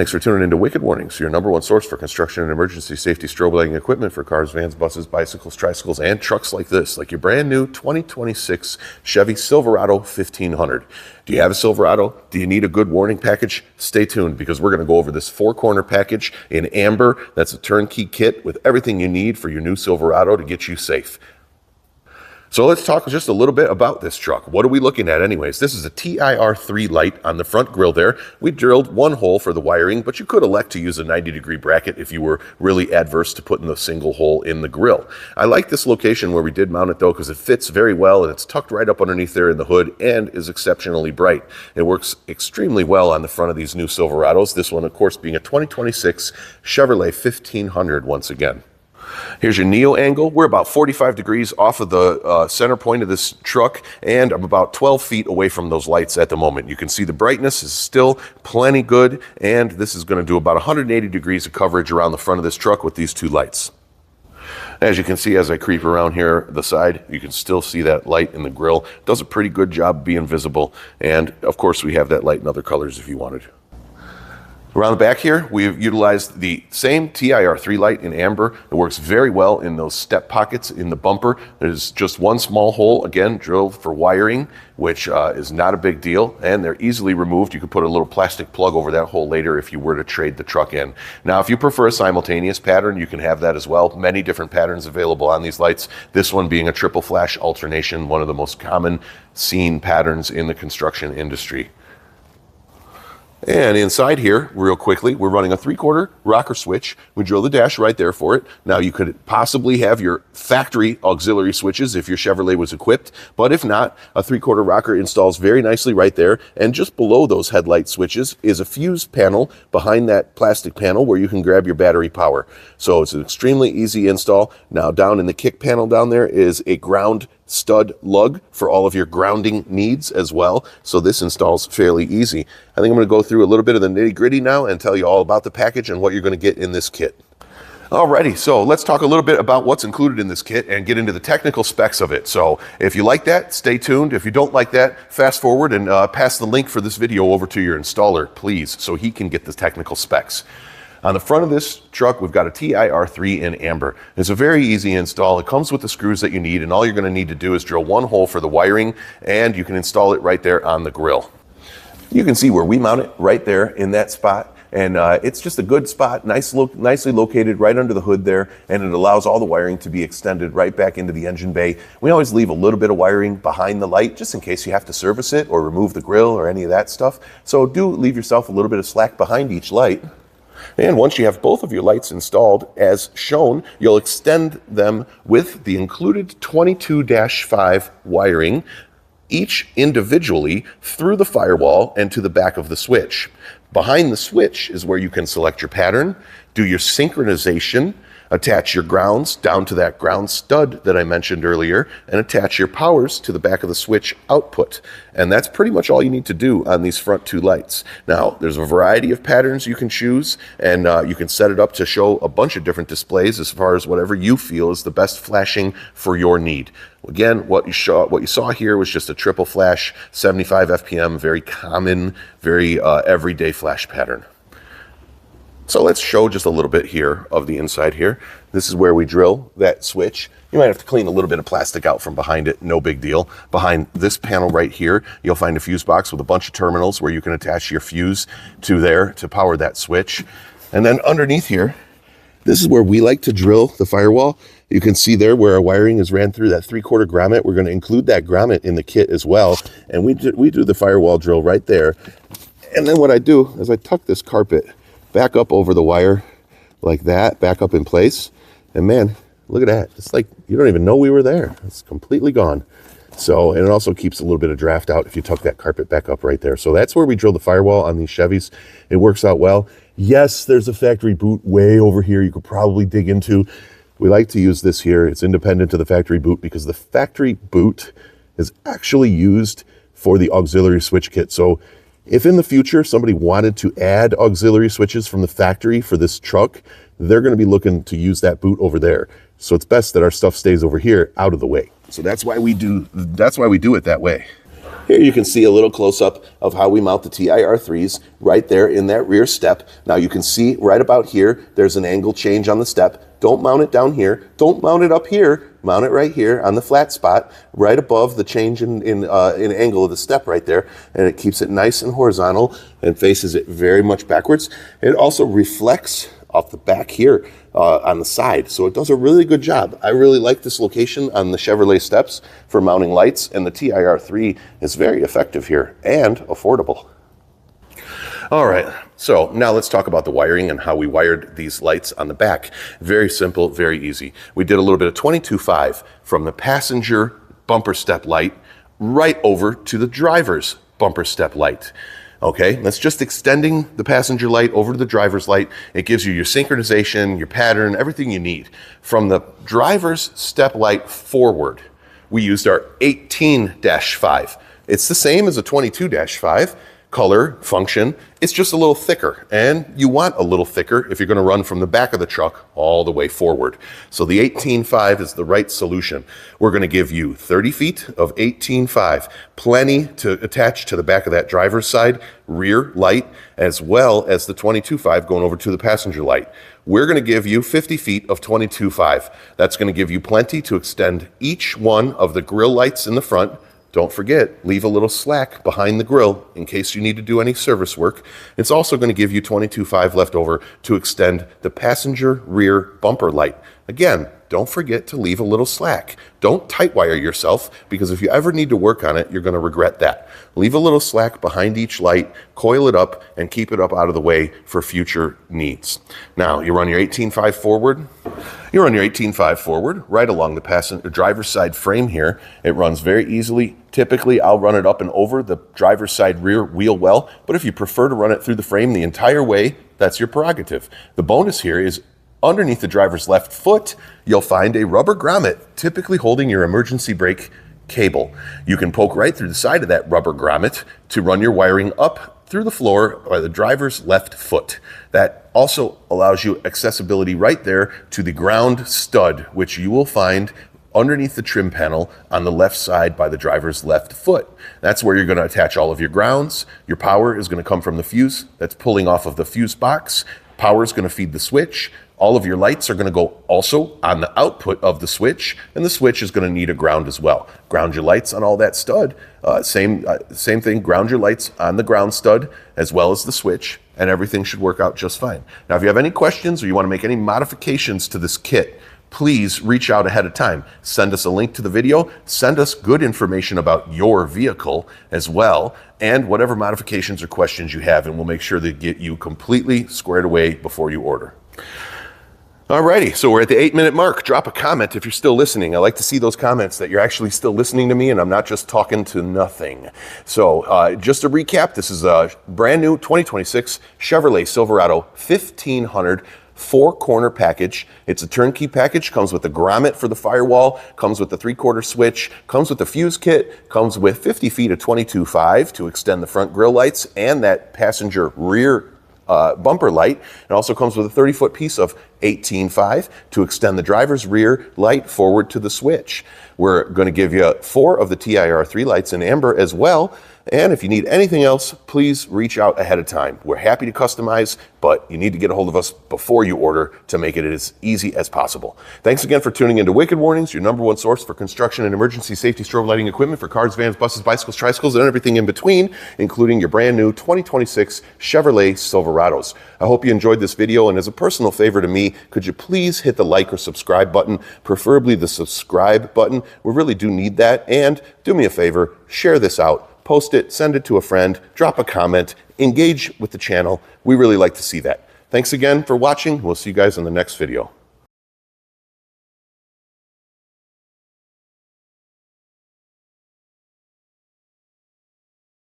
Thanks for tuning into Wicked Warnings, your #1 source for construction and emergency safety strobe lighting equipment for cars, vans, buses, bicycles, tricycles, and trucks like this, like your brand new 2026 Chevy Silverado 1500. Do you have a Silverado? Do you need a good warning package? Stay tuned, because we're going to go over this 4-corner package in amber. That's a turnkey kit with everything you need for your new Silverado to get you safe. So let's talk just a little bit about this truck. What are we looking at anyways? This is a TIR3 light on the front grille there. We drilled one hole for the wiring, but you could elect to use a 90-degree bracket if you were really adverse to putting the single hole in the grille. I like this location where we did mount it though, because it fits very well and it's tucked right up underneath there in the hood and is exceptionally bright. It works extremely well on the front of these new Silverados. This one, of course, being a 2026 Chevrolet 1500 once again. Here's your neo angle. We're about 45 degrees off of the center point of this truck, and I'm about 12 feet away from those lights at the moment. You can see the brightness is still plenty good, and this is going to do about 180 degrees of coverage around the front of this truck with these two lights. As you can see, as I creep around here the side, you can still see that light in the grille. Does a pretty good job being visible, and of course we have that light in other colors if you wanted. Around the back here, we've utilized the same TIR3 light in amber. It works very well in those step pockets in the bumper. There's just one small hole, again, drilled for wiring, which is not a big deal, and they're easily removed. You could put a little plastic plug over that hole later if you were to trade the truck in. Now, if you prefer a simultaneous pattern, you can have that as well. Many different patterns available on these lights. This one being a triple flash alternation, one of the most common seen patterns in the construction industry. And inside here, real quickly, we're running a 3/4 rocker switch. We drill the dash right there for it. Now, you could possibly have your factory auxiliary switches if your Chevrolet was equipped, but if not, a 3/4 rocker installs very nicely right there. And just below those headlight switches is a fuse panel behind that plastic panel where you can grab your battery power. So it's an extremely easy install. Now, down in the kick panel down there is a ground stud lug for all of your grounding needs as well. So this installs fairly easy. I think I'm going to go through a little bit of the nitty-gritty now and tell you all about the package and what you're going to get in this kit. Alrighty, so let's talk a little bit about what's included in this kit and get into the technical specs of it. So if you like that, stay tuned. If you don't like that, fast forward and pass the link for this video over to your installer, please, so he can get the technical specs. On the front of this truck, we've got a TIR3 in amber. It's a very easy install. It comes with the screws that you need, and all you're going to need to do is drill one hole for the wiring, and you can install it right there on the grill. You can see where we mount it right there in that spot, and it's just a good spot, nicely located right under the hood there, and it allows all the wiring to be extended right back into the engine bay. We always leave a little bit of wiring behind the light just in case you have to service it or remove the grill or any of that stuff. So do leave yourself a little bit of slack behind each light. And once you have both of your lights installed as shown, you'll extend them with the included 22-5 wiring, each individually through the firewall and to the back of the switch. Behind the switch is where you can select your pattern, do your synchronization, attach your grounds down to that ground stud that I mentioned earlier, and attach your powers to the back of the switch output. And that's pretty much all you need to do on these front two lights. Now, there's a variety of patterns you can choose, and you can set it up to show a bunch of different displays as far as whatever you feel is the best flashing for your need. Again, what you saw here was just a triple flash, 75 FPM, very common, very everyday flash pattern. So let's show just a little bit here of the inside here. This is where we drill that switch. You might have to clean a little bit of plastic out from behind it, no big deal. Behind this panel right here, you'll find a fuse box with a bunch of terminals where you can attach your fuse to there to power that switch. And then underneath here, this is where we like to drill the firewall. You can see there where our wiring is ran through that 3/4 grommet. We're going to include that grommet in the kit as well. And we do the firewall drill right there. And then what I do is I tuck this carpet back up over the wire like that, back up in place. And man, look at that. It's like you don't even know we were there. It's completely gone. So, and it also keeps a little bit of draft out if you tuck that carpet back up right there. So that's where we drill the firewall on these Chevys. It works out well. Yes, there's a factory boot way over here you could probably dig into. We like to use this here. It's independent of the factory boot because the factory boot is actually used for the auxiliary switch kit. So if in the future somebody wanted to add auxiliary switches from the factory for this truck, they're going to be looking to use that boot over there. So it's best that our stuff stays over here out of the way. So that's why we do it that way. Here you can see a little close-up of how we mount the TIR3s right there in that rear step. Now you can see right about here, there's an angle change on the step. Don't mount it down here. Don't mount it up here. Mount it right here on the flat spot, right above the change in angle of the step right there. And it keeps it nice and horizontal and faces it very much backwards. It also reflects off the back here on the side. So it does a really good job. I really like this location on the Chevrolet steps for mounting lights, and the TIR3 is very effective here and affordable. All right, so now let's talk about the wiring and how we wired these lights on the back. Very simple, very easy. We did a little bit of 22.5 from the passenger bumper step light right over to the driver's bumper step light. Okay, that's just extending the passenger light over to the driver's light. It gives you your synchronization, your pattern, everything you need. From the driver's step light forward, we used our 18-5. It's the same as a 22-5. Color, function, it's just a little thicker, and you want a little thicker if you're going to run from the back of the truck all the way forward. So the 18.5 is the right solution. We're going to give you 30 feet of 18.5, plenty to attach to the back of that driver's side rear light, as well as the 22.5 going over to the passenger light. We're going to give you 50 feet of 22.5. That's going to give you plenty to extend each one of the grille lights in the front. Don't forget, leave a little slack behind the grille in case you need to do any service work. It's also going to give you 22.5 left over to extend the passenger rear bumper light. Again, don't forget to leave a little slack. Don't tight wire yourself, because if you ever need to work on it, you're going to regret that. Leave a little slack behind each light, coil it up, and keep it up out of the way for future needs. Now, you run your 18.5 forward. You run your 18.5 forward right along the passenger driver's side frame here. It runs very easily. Typically, I'll run it up and over the driver's side rear wheel well, but if you prefer to run it through the frame the entire way, that's your prerogative. The bonus here is underneath the driver's left foot, you'll find a rubber grommet, typically holding your emergency brake cable. You can poke right through the side of that rubber grommet to run your wiring up through the floor by the driver's left foot. That also allows you accessibility right there to the ground stud, which you will find underneath the trim panel on the left side by the driver's left foot. That's where you're going to attach all of your grounds. Your power is going to come from the fuse that's pulling off of the fuse box. Power is going to feed the switch. All of your lights are going to go also on the output of the switch, and the switch is going to need a ground as well. Ground your lights on all that stud. Same thing, ground your lights on the ground stud as well as the switch, and everything should work out just fine. Now, if you have any questions or you want to make any modifications to this kit, please reach out ahead of time. Send us a link to the video, send us good information about your vehicle as well, and whatever modifications or questions you have, and we'll make sure to get you completely squared away before you order. Alrighty, so we're at the 8-minute mark. Drop a comment if you're still listening. I like to see those comments that you're actually still listening to me and I'm not just talking to nothing. So just to recap, this is a brand new 2026 Chevrolet Silverado 1500 4-corner package. It's a turnkey package, comes with the grommet for the firewall, comes with the 3/4 switch, comes with the fuse kit, comes with 50 feet of 22.5 to extend the front grille lights and that passenger rear bumper light. It also comes with a 30-foot piece of 18.5 to extend the driver's rear light forward to the switch. We're going to give you 4 of the TIR3 lights in amber as well. And if you need anything else, please reach out ahead of time. We're happy to customize, but you need to get a hold of us before you order to make it as easy as possible. Thanks again for tuning into Wicked Warnings, your #1 source for construction and emergency safety strobe lighting equipment for cars, vans, buses, bicycles, tricycles, and everything in between, including your brand new 2026 Chevrolet Silverados. I hope you enjoyed this video, and as a personal favor to me, could you please hit the like or subscribe button, preferably the subscribe button. We really do need that. And do me a favor, share this out. Post it, send it to a friend, drop a comment, engage with the channel. We really like to see that. Thanks again for watching. We'll see you guys in the next video.